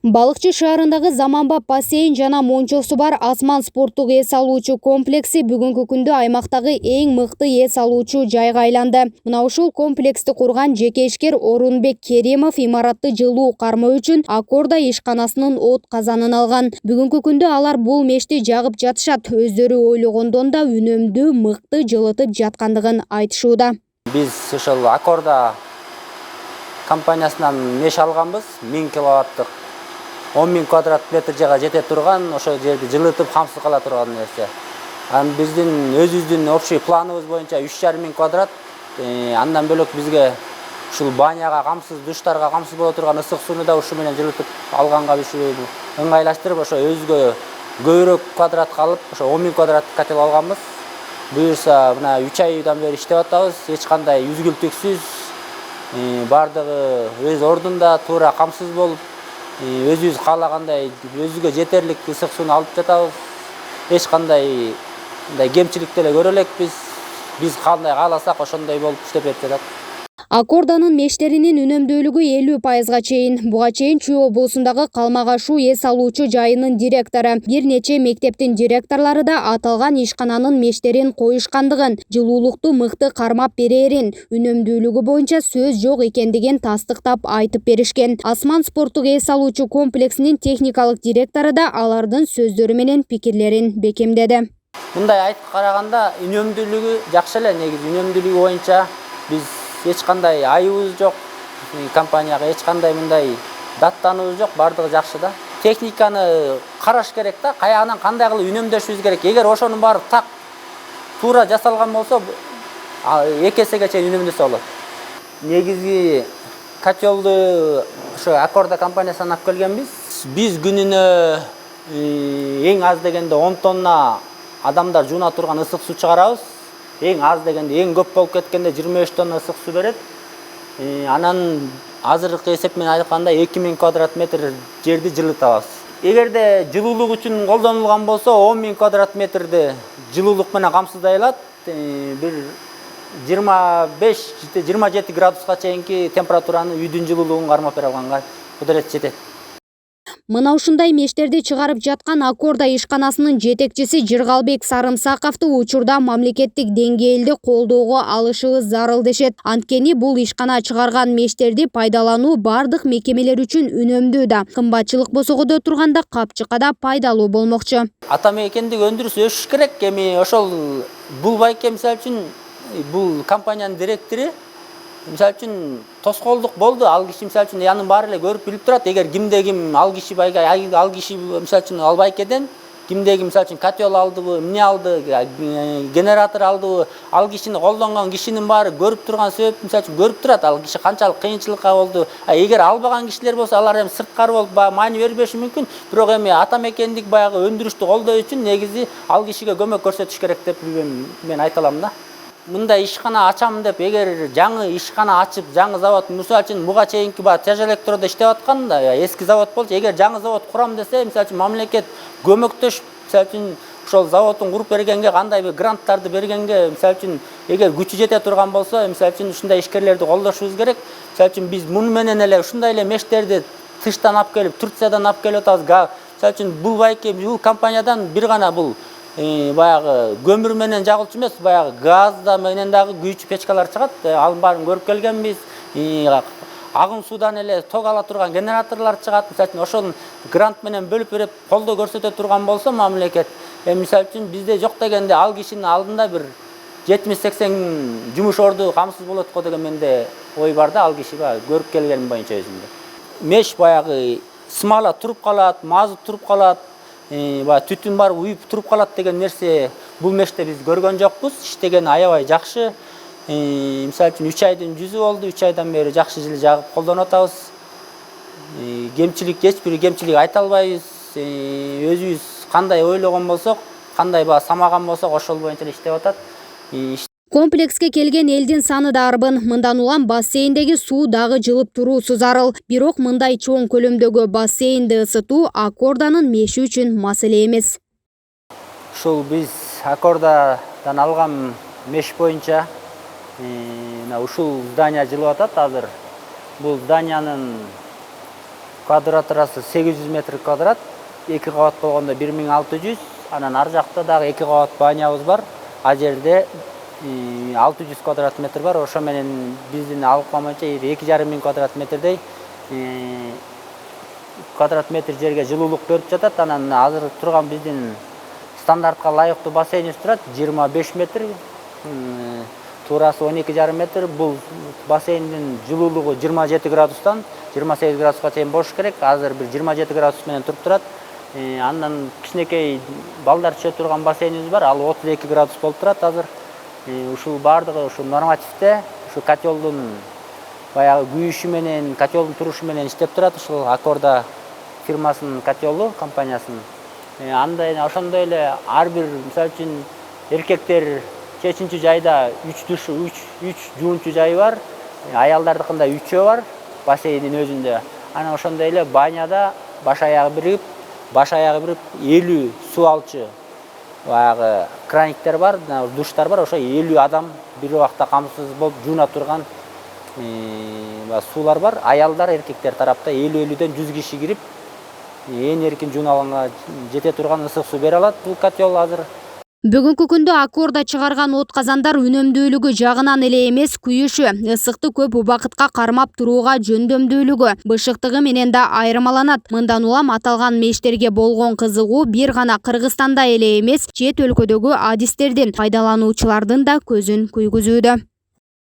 Балыкчы шаарындагы заманбап бассейн жана мончосу бар Асман спорттук эс алуучу комплекси бүгүнкү күндө аймактагы эң мыкты эс алуучу жайга айланды. Мына ушул комплексти курган жеке ишкер Орунбек Керимов имаратты жылуу кармоо үчүн Аккорда ишканасынын от казанын алган. Бүгүнкү күндө алар бул мешти жагып жатышат. Өздөрү ойлогондон да үнөмдүү, мыкты жылытып жаткандыгын айтышууда. Биз ошол Аккорда компаниясынан меш алганбыз, 1000 киловаттык 10.000 квадрат метр жайга жете турган, ошол жерди жылытып камсыз кала турган нерсе. Биздин өзүбүздүн общий планыбыз боюнча 3500 квадрат. Андан бөлөк бизге ушул баняга камсыз, душтарга камсыз боло турган ысык сууну да ушу менен жылытып алганга ыңгайлаштырып, ошо өзгө көбүрөөк квадрат калып, ошо 10.000 квадрат котел алганбыз. Буюрса, мына 3 айдан бери иштеп атабыз. Эч кандай үзгүлтүксүз, бардыгы өз ордунда, туура камсыз болуп, өзүбүз каалагандай өзүгө жетерлик ысык сууну алып жатабыз. Эч кандай кемчилик деле көрө элекпиз. Биз кандай кааласак ошондой болуп иштеп берип жатат. Аккорданын мештеринин үнөмдүүлүгү 50%га чейин. Буга чейин Чүй облусундагы Калмагашуу эс алуучу жайынын директору, бир нече мектептин директорлору да аталган ишкананын мештерин коюшкандыгын, жылуулукту мыкты кармап берерин, үнөмдүүлүгү боюнча сөз жок экендигин тастыктап айтып беришкен. Асман спорттук эс алуучу комплексинин техникалык директору да алардын сөздөрү менен пикирлерин бекемдеди. Мындай айтып караганда үнөмдүүлүгү жакшы эле. Негизи үнөмдүүлүгү боюнча биз эч кандай айыбыбыз жок. Компанияга эч кандай мындай даттануубуз жок, бардыгы жакшы да. Техниканы караш керек да, каягынан кандай кылып үнөмдөшүбүз керек. Эгер ошонун баары так туура жасалган болсо, 2 эсеге чейин үнөмдөсө болот. Негизи котелду ошо Аккорда компаниясынан алып келгенбиз. Биз күнүнө эң аз дегенде 10 тонна адамдар жууна турган ысык суу чыгарабыз. Эң аз дегенде, эң көп болуп кеткенде 25 тонна ысык суу берет. Анан азыркы эсеп менен айтканда 2000 квадрат метр жерди жылытабыз. Эгерде жылуулук үчүн колдонулган болсо, 10.000 квадрат метрди жылуулук менен камсыздай алат. Бир 25-27 градуска чейинки температураны үйдүн жылуулугун кармап бере алганга кудурет жетет. Мына ушундай мештерди чыгарып жаткан Аккорда ишканасынын жетекчиси Жыргалбек Сарымсаковду учурда мамлекеттик деңгээлде колдоого алышыбыз зарыл дешет. Анткени бул ишкана чыгарган мештерди пайдалануу бардык мекемелер үчүн үнөмдүү да, кымбатчылык босогодо турганда капчыкка да пайдалуу болмокчу. Ата мекендик өндүрүш өсүш керек. Эми ошол бул байке мисалы үчүн бул компаниянын директору мисалы үчүн тоскоолдук болду. Ал киши мисалы үчүн анын баары эле көрүп билип турат. Эгер кимде ким ал киши мисалы үчүн ал байкеден кимде ким мисалы үчүн котел алдыбы, эмне алды, генератор алдыбы, ал кишини колдонгон кишинин баары көрүп турган себеп мисалы үчүн көрүп турат. Ал киши канчалык кыйынчылыкка болду. Эгер албаган кишилер болсо, алар эми сырткары болуп маани бербеши мүмкүн. Бирок эми ата мекендик баягы өндүрүштү колдоо үчүн негизи ал кишиге көмөк көрсөтүш керек деп мен айта алам да. Мындай ишкана ачам деп, эгер жаңы ишкана ачып, жаңы завод, мисалы үчүн буга чейинки Теж электрода иштеп аткан да, эски завод болчу. Эгер жаңы завод курам десе, мисалы үчүн мамлекет көмөктөшүп, мисалы үчүн ошол заводун куруп бергенге, кандай бир гранттарды бергенге, мисалы үчүн эгер күчү жете турган болсо, мисалы үчүн ушундай ишкерлерди колдошубуз керек. Мисалы үчүн биз муну менен эле ушундай эле мештерди тыштан алып келип, Турциядан алып келип атабыз. Мисалы үчүн бул байке, бул компаниядан бир гана бул баягы көмүр менен жагылчу эмес, баягы газда менен дагы күйүүчү печкалар чыгат. Анын баарын көрүп келгенбиз. Агым суудан эле ток ала турган генераторлор чыгат. Мисалы үчүн ошол грант менен бөлүп берип, колдоо көрсөтө турган болсо мамлекет, мисалы үчүн бизде жок дегенде ал кишинин алдында бир 70-80 жумуш орду камсыз болот го деген менде ой бар да, ал киши көрүп келгеним боюнча өзүмдө. Меш баягы смола туруп калат, мазут туруп калат, түтүн бар уюп туруп калат деген нерсе бул меште биз көргөн жокпуз. Иштеген аябай жакшы. Мисалы үчүн 3 айдын жүзү болду. 3 айдан бери жакшы жылы жагып колдонуп атабыз. Эч бир кемчилик айта албайбыз. Өзүбүз кандай ойлогон болсок, кандай самаган болсок, ошол боюнча иштеп атат. Комплекске келген элдин саны да арбын. Мындан улам бассейндеги суу дагы жылып туруусу зарыл. Бирок мындай чоң көлөмдөгү бассейнди ысытуу Аккорданын меши үчүн маселе эмес. Ушул биз Аккордадан алган меш боюнча ушул здания жылып атат азыр. Бул зданиянын квадратурасы 800 метр квадрат, 2 кабат болгондо 1600, анан ар жакта дагы 2 кабат банябыз бар. А жерде 600 квадрат метр бар. Ошо менен биздин алыкма боюнча 2,5 квадрат метрдей квадрат метр жерге жылуулук берип жатат. Анан азыр турган биздин стандартка ылайыктуу бассейнибиз турат 25 метр, туурасы 12,5 метр. Бул бассейндин жылуулугу 27 градустан 28 градуска чейин болуш керек. Азыр бир 27 градус менен туруп турат. Андан кичинекей балдар түшө турган бассейнибиз бар. Ал 32 градус болуп турат азыр. Ушул бардыгы ушу нормативде, ушу котелдун баягы күйүшү менен, котелдун турушу менен иштеп турат. Ушул Аккорда фирмасынын котелу, компаниясынын. Андай ошондой эле ар бир, мисалы үчүн, эркектер чечинчү жайда 3 жуунчу жайы бар, аялдардыкында 3 бар бассейндин өзүндө. Анан ошондой эле баняда баш аягы бирип 50 суу алчу баягы краниктер бар, душтар бар. Ошо 50 адам бир убакта камсыз болуп жууна турган суулар бар. Аялдар, эркектер тарапта 50-50ден 100 киши кирип, эң эркин жууналганга жете турган ысык суу бере алат бул котел азыр. Бүгүнкү күндө Аккорда чыгарган отказандар үнөмдүүлүгү жагынан эле эмес, күйүшү, ысыкты көп убакытка кармап турууга жөндөмдүүлүгү, бышыктыгы менен да айырмаланат. Мындан улам аталган мештерге болгон кызыгуу бир гана Кыргызстанда эле эмес, чет өлкөдөгү адистердин, пайдалануучулардын да көзүн күйгүзүүдө.